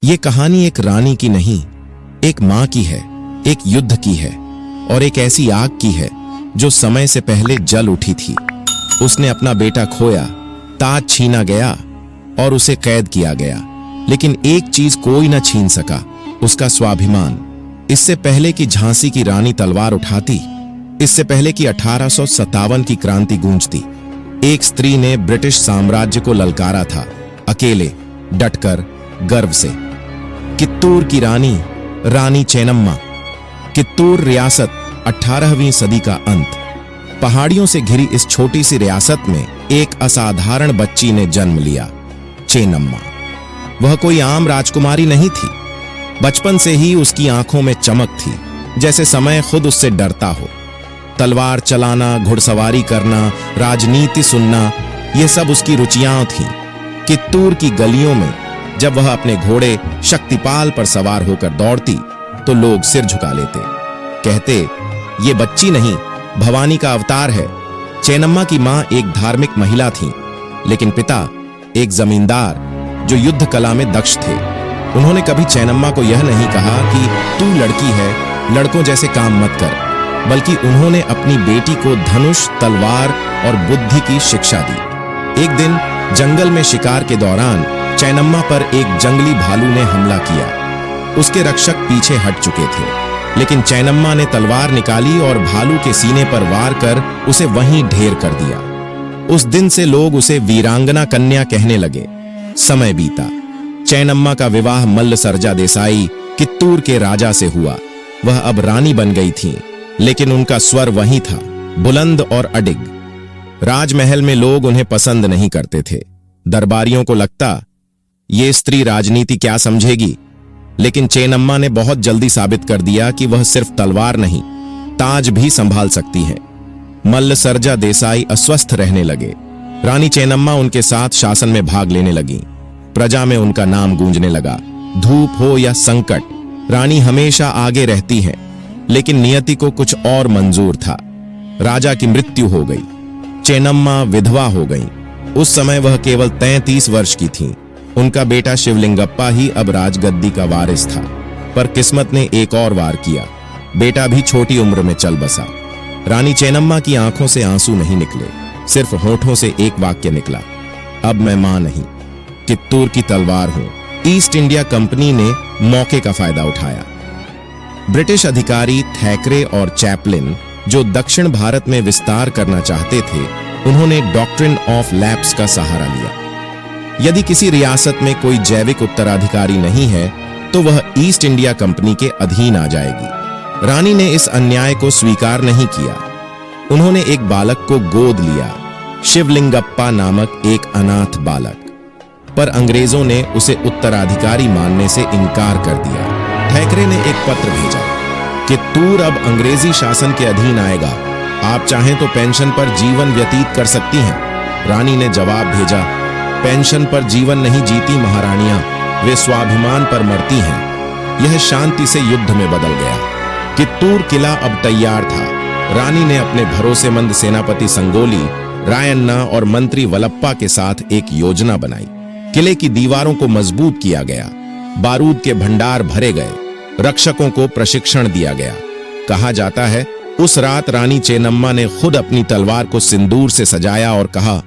ये कहानी एक रानी की नहीं, एक मां की है, एक युद्ध की है और एक ऐसी आग की है जो समय से पहले जल उठी थी। उसने अपना बेटा खोया, ताज छीना गया और उसे कैद किया गया, लेकिन एक चीज कोई न छीन सका, उसका स्वाभिमान। इससे पहले कि झांसी की रानी तलवार उठाती, इससे पहले कि 1857 की क्रांति गूंजती, एक स्त्री ने ब्रिटिश साम्राज्य को ललकारा था, अकेले, डटकर, गर्व से। कित्तूर की रानी, रानी चेन्नम्मा। कित्तूर रियासत 18वीं सदी का अंत। पहाड़ियों से घिरी इस छोटी सी रियासत में एक असाधारण बच्ची ने जन्म लिया, चेन्नम्मा। वह कोई आम राजकुमारी नहीं थी। बचपन से ही उसकी आंखों में चमक थी, जैसे समय खुद उससे डरता हो। तलवार चलाना, घुड़सवारी करना, राजनीति सुनना, ये सब उसकी रुचियां थीं। कित्तूर की गलियों में जब वह अपने घोड़े शक्तिपाल पर सवार होकर दौड़ती तो लोग सिर झुका लेते, कहते, ये बच्ची नहीं, भवानी का अवतार है। चेन्नम्मा की मां एक धार्मिक महिला थीं, लेकिन पिता एक जमींदार जो युद्ध कला में दक्ष थे। उन्होंने कभी चेन्नम्मा को यह नहीं कहा कि तू लड़की है, लड़कों जैसे काम मत कर, बल्कि उन्होंने अपनी बेटी को धनुष, तलवार और बुद्धि की शिक्षा दी। एक दिन जंगल में शिकार के दौरान चेन्नम्मा पर एक जंगली भालू ने हमला किया। उसके रक्षक पीछे हट चुके थे, लेकिन चेन्नम्मा ने तलवार निकाली और भालू के सीने पर वार कर उसे वहीं ढेर कर दिया। उस दिन से लोग उसे वीरांगना कन्या कहने लगे। समय बीता। चेन्नम्मा का विवाह मल्ल सरजा देसाई, कित्तूर के राजा से हुआ। वह अब रानी बन गई थीं, लेकिन उनका स्वर वही था, बुलंद और अडिग। राजमहल में लोग उन्हें पसंद नहीं करते थे। दरबारियों को लगता, ये स्त्री राजनीति क्या समझेगी, लेकिन चेन्नम्मा ने बहुत जल्दी साबित कर दिया कि वह सिर्फ तलवार नहीं, ताज भी संभाल सकती है। मल्ल सरजा देसाई अस्वस्थ रहने लगे। रानी चेन्नम्मा उनके साथ शासन में भाग लेने लगी। प्रजा में उनका नाम गूंजने लगा। धूप हो या संकट, रानी हमेशा आगे रहती है। लेकिन नियति को कुछ और मंजूर था। राजा की मृत्यु हो गई। चेन्नम्मा विधवा हो गई। उस समय वह केवल 33 वर्ष की थीं। उनका बेटा शिवलिंगप्पा ही अब राजगद्दी का वारिस था, पर किस्मत ने एक और वार किया। बेटा भी छोटी उम्र में चल बसा। रानी चेन्नम्मा की आंखों से आंसू नहीं निकले, सिर्फ होठों से एक वाक्य निकला, अब मैं मां नहीं, कित्तूर की तलवार हूं। ईस्ट इंडिया कंपनी ने मौके का फायदा उठाया। ब्रिटिश अधिकारी थैकरे और चैपलिन, जो दक्षिण भारत में विस्तार करना चाहते थे, उन्होंने डॉक्ट्रिन ऑफ लैप्स का सहारा लिया। यदि किसी रियासत में कोई जैविक उत्तराधिकारी नहीं है, तो वह ईस्ट इंडिया कंपनी के अधीन आ जाएगी। रानी ने इस अन्याय को स्वीकार नहीं किया। उन्होंने एक बालक को गोद लिया, शिवलिंगप्पा नामक एक अनाथ बालक। पर अंग्रेजों ने उसे उत्तराधिकारी मानने से इनकार कर दिया। थैकरे ने एक पत्र भेजा, कित्तूर अब अंग्रेजी शासन के अधीन आएगा, आप चाहें तो पेंशन पर जीवन व्यतीत कर सकती हैं। रानी ने जवाब भेजा, पेंशन पर जीवन नहीं जीती महारानियां, वे स्वाभिमान पर मरती हैं। यह शांति से युद्ध में बदल गया। कित्तूर किला अब तैयार था। रानी ने अपने भरोसेमंद सेनापति संगोली, रायन्ना और मंत्री वलप्पा के साथ एक योजना बनाई। किले की दीवारों को मजबूत किया गया, बारूद के भंडार भरे गए, रक्षकों को प्रशिक्षण दिया गया। कहा जाता है, उस रात रानी चेन्नम्मा ने खुद अपनी तलवार को सिंदूर से सजाया और कहा,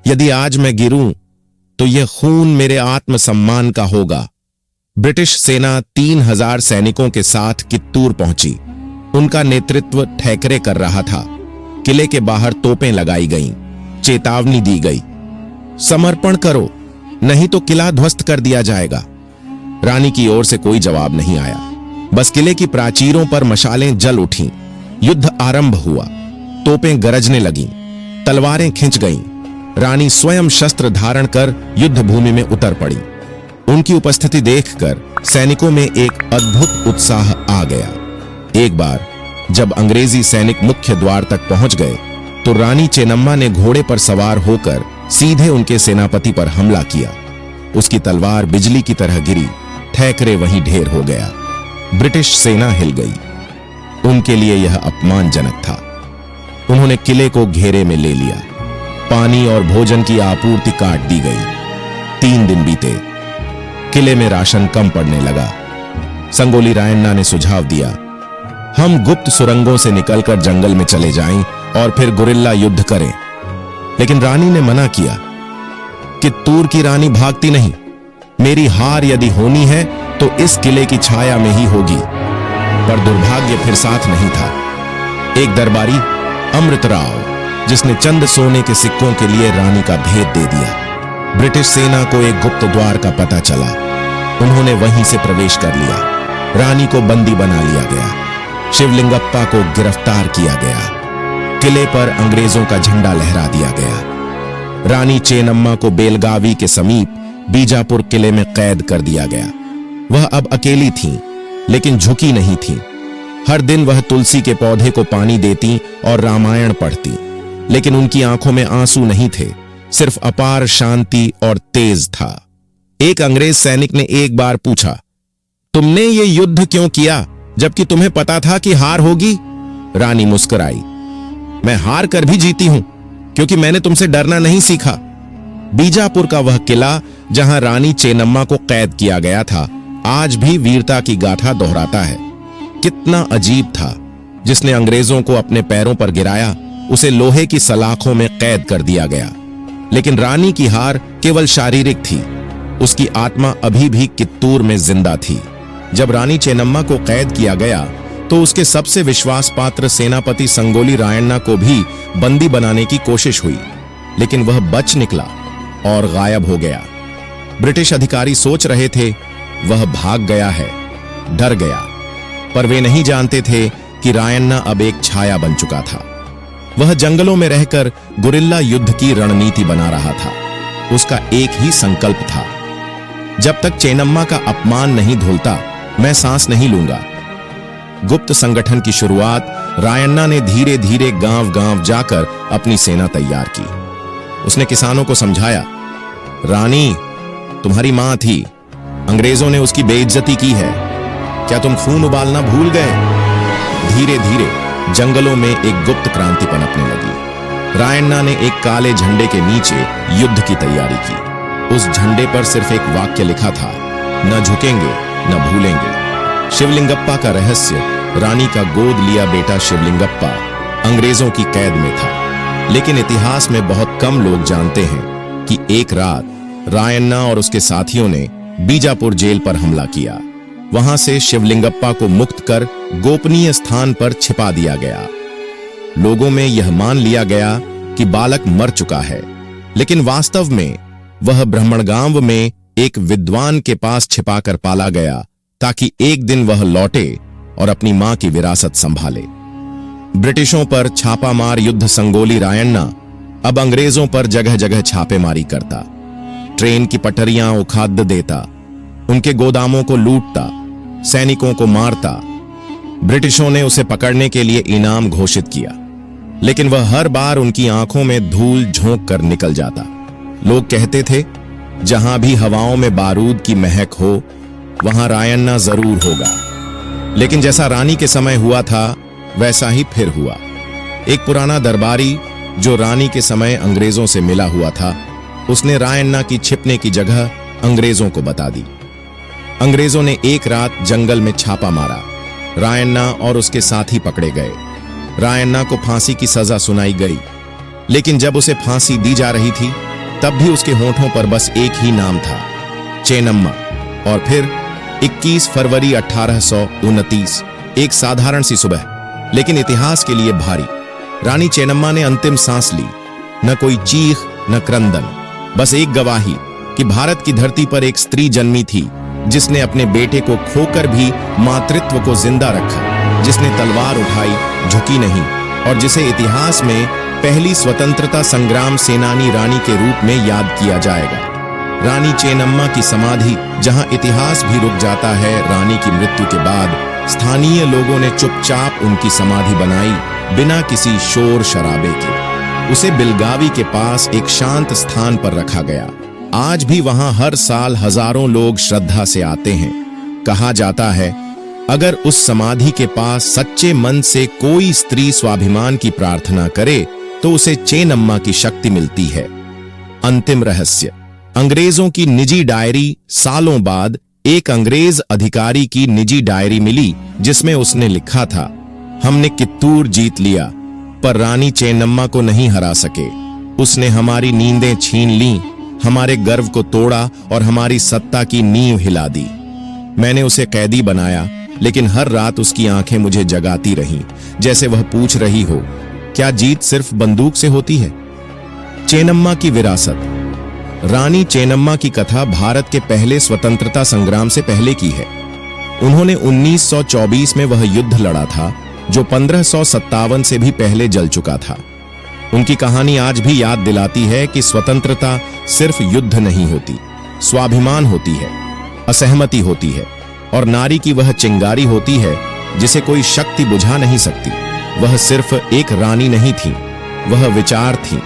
यदि आज मैं गिरूं तो यह खून मेरे आत्मसम्मान का होगा। ब्रिटिश सेना 3000 सैनिकों के साथ कित्तूर पहुंची। उनका नेतृत्व थैकरे कर रहा था। किले के बाहर तोपें लगाई गईं, चेतावनी दी गई, समर्पण करो, नहीं तो किला ध्वस्त कर दिया जाएगा। रानी की ओर से कोई जवाब नहीं आया। बस किले की प्राचीरों पर मशालें जल उठीं। युद्ध आरंभ हुआ। तोपें गरजने लगीं, तलवारें खिंच गईं। रानी स्वयं शस्त्र धारण कर युद्ध भूमि में उतर पड़ी। उनकी उपस्थिति देखकर सैनिकों में एक अद्भुत उत्साह आ गया। एक बार जब अंग्रेजी सैनिक मुख्य द्वार तक पहुंच गए, तो रानी चेन्नम्मा ने घोड़े पर सवार होकर सीधे उनके सेनापति पर हमला किया। उसकी तलवार बिजली की तरह गिरी। थैकरे वहीं ढेर हो गया। ब्रिटिश सेना हिल गई। उनके लिए यह अपमानजनक था। उन्होंने किले को घेरे में ले लिया। पानी और भोजन की आपूर्ति काट दी गई। 3 दिन बीते। किले में राशन कम पड़ने लगा। संगोली रायन्ना ने सुझाव दिया, हम गुप्त सुरंगों से निकलकर जंगल में चले जाएं और फिर गुरिल्ला युद्ध करें। लेकिन रानी ने मना किया, कित्तूर की रानी भागती नहीं। मेरी हार यदि होनी है तो इस किले की छाया में ही होगी। पर दुर्भाग्य फिर साथ नहीं था। एक दरबारी अमृतराव, जिसने चंद सोने के सिक्कों के लिए रानी का भेद दे दिया। ब्रिटिश सेना को एक गुप्त द्वार का पता चला। उन्होंने वहीं से प्रवेश कर लिया। रानी को बंदी बना लिया गया। शिवलिंगप्पा को गिरफ्तार किया गया। किले पर अंग्रेजों का झंडा लहरा दिया गया। रानी चेन्नम्मा को बेलगावी के समीप बीजापुर किले में कैद कर दिया गया। वह अब अकेली थीं, लेकिन झुकी नहीं थीं। हर दिन वह तुलसी के पौधे को पानी देती और रामायण पढ़ती, लेकिन उनकी आंखों में आंसू नहीं थे, सिर्फ अपार शांति और तेज था। एक अंग्रेज सैनिक ने एक बार पूछा, तुमने ये युद्ध क्यों किया जबकि तुम्हें पता था कि हार होगी? रानी मुस्कुराई, मैं हार कर भी जीती हूं क्योंकि मैंने तुमसे डरना नहीं सीखा। बीजापुर का वह किला जहां रानी चेन्नम्मा को कैद किया गया था, आज भी वीरता की गाथा दोहराता है। कितना अजीब था, जिसने अंग्रेजों को अपने पैरों पर गिराया उसे लोहे की सलाखों में कैद कर दिया गया। लेकिन रानी की हार केवल शारीरिक थी, उसकी आत्मा अभी भी कित्तूर में जिंदा थी। जब रानी चेन्नम्मा को कैद किया गया तो उसके सबसे विश्वास पात्र सेनापति संगोली रायन्ना को भी बंदी बनाने की कोशिश हुई, लेकिन वह बच निकला और गायब हो गया। ब्रिटिश अधिकारी सोच रहे थे वह भाग गया है, डर गया, पर वे नहीं जानते थे कि रायन्ना अब एक छाया बन चुका था। वह जंगलों में रहकर गुरिल्ला युद्ध की रणनीति बना रहा था। उसका एक ही संकल्प था, जब तक चेन्नम्मा का अपमान नहीं धुलता मैं सांस नहीं लूंगा। गुप्त संगठन की शुरुआत रायन्ना ने धीरे धीरे गांव-गांव जाकर अपनी सेना तैयार की। उसने किसानों को समझाया, रानी तुम्हारी मां थी, अंग्रेजों ने उसकी बेइज्जती की है, क्या तुम खून उबालना भूल गए? धीरे धीरे जंगलों में एक गुप्त क्रांति पनपने लगी। रायन्ना ने एक काले झंडे के नीचे युद्ध की तैयारी की। उस झंडे पर सिर्फ एक वाक्य लिखा था, न झुकेंगे न भूलेंगे। शिवलिंगप्पा का रहस्य, रानी का गोद लिया बेटा शिवलिंगप्पा अंग्रेजों की कैद में था। लेकिन इतिहास में बहुत कम लोग जानते हैं कि एक रात रायन्ना और उसके साथियों ने बीजापुर जेल पर हमला किया। वहां से शिवलिंगप्पा को मुक्त कर गोपनीय स्थान पर छिपा दिया गया। लोगों में यह मान लिया गया कि बालक मर चुका है, लेकिन वास्तव में वह ब्राह्मणगांव में एक विद्वान के पास छिपाकर पाला गया ताकि एक दिन वह लौटे और अपनी मां की विरासत संभाले। ब्रिटिशों पर छापामार युद्ध संगोली रायन्ना अब अंग्रेजों पर जगह जगह छापेमारी करता, ट्रेन की पटरियां उखाड़ देता, उनके गोदामों को लूटता, सैनिकों को मारता। ब्रिटिशों ने उसे पकड़ने के लिए इनाम घोषित किया, लेकिन वह हर बार उनकी आंखों में धूल झोंक कर निकल जाता। लोग कहते थे, जहां भी हवाओं में बारूद की महक हो वहां रायन्ना जरूर होगा। लेकिन जैसा रानी के समय हुआ था वैसा ही फिर हुआ। एक पुराना दरबारी जो रानी के समय अंग्रेजों से मिला हुआ था, उसने रायन्ना की छिपने की जगह अंग्रेजों को बता दी। अंग्रेजों ने एक रात जंगल में छापा मारा। रायन्ना और उसके साथी पकड़े गए। रायन्ना को फांसी की सजा सुनाई गई, लेकिन जब उसे फांसी दी जा रही थी तब भी उसके होठों पर बस एक ही नाम था, चेन्नम्मा। और फिर 21 फरवरी 1829, एक साधारण सी सुबह, लेकिन इतिहास के लिए भारी। रानी चेन्नम्मा ने अंतिम सांस ली। न कोई चीख न क्रंदन, बस एक गवाही कि भारत की धरती पर एक स्त्री जन्मी थी जिसने अपने बेटे को खोकर भी मातृत्व को जिंदा रखा, जिसने तलवार उठाई, झुकी नहीं, और जिसे इतिहास में पहली स्वतंत्रता संग्राम सेनानी रानी के रूप में याद किया जाएगा। रानी चेन्नम्मा की समाधि, जहां इतिहास भी रुक जाता है रानी की मृत्यु के बाद, स्थानीय लोगों ने चुपचाप उनकी समाधि बनाई, बिना किसी शोर शराबे के। उसे बेलगावी के पास एक शांत स्थान पर रखा गया। आज भी वहां हर साल हजारों लोग श्रद्धा से आते हैं। कहा जाता है, अगर उस समाधि के पास सच्चे मन से कोई स्त्री स्वाभिमान की प्रार्थना करे तो उसे चेन्नम्मा की शक्ति मिलती है। अंतिम रहस्य, अंग्रेजों की निजी डायरी। सालों बाद एक अंग्रेज अधिकारी की निजी डायरी मिली जिसमें उसने लिखा था, हमने कित्तूर जीत लिया पर रानी चेन्नम्मा को नहीं हरा सके। उसने हमारी नींदें छीन लीं, हमारे गर्व को तोड़ा और हमारी सत्ता की नींव हिला दी। मैंने उसे कैदी बनाया, लेकिन हर रात उसकी आंखें मुझे जगाती रहीं, जैसे वह पूछ रही हो, क्या जीत सिर्फ बंदूक से होती है? चेन्नम्मा की विरासत। रानी चेन्नम्मा की कथा भारत के पहले स्वतंत्रता संग्राम से पहले की है। उन्होंने 1924 में वह युद्ध लड़ा था जो 1557 से भी पहले जल चुका था। उनकी कहानी आज भी याद दिलाती है कि स्वतंत्रता सिर्फ युद्ध नहीं होती, स्वाभिमान होती है, असहमति होती है और नारी की वह चिंगारी होती है जिसे कोई शक्ति बुझा नहीं सकती। वह सिर्फ एक रानी नहीं थी, वह विचार थी,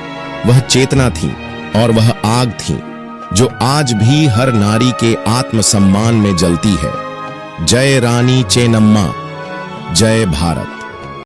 वह चेतना थी और वह आग थी जो आज भी हर नारी के आत्मसम्मान में जलती है। जय रानी चेन्नम्मा, जय भारत।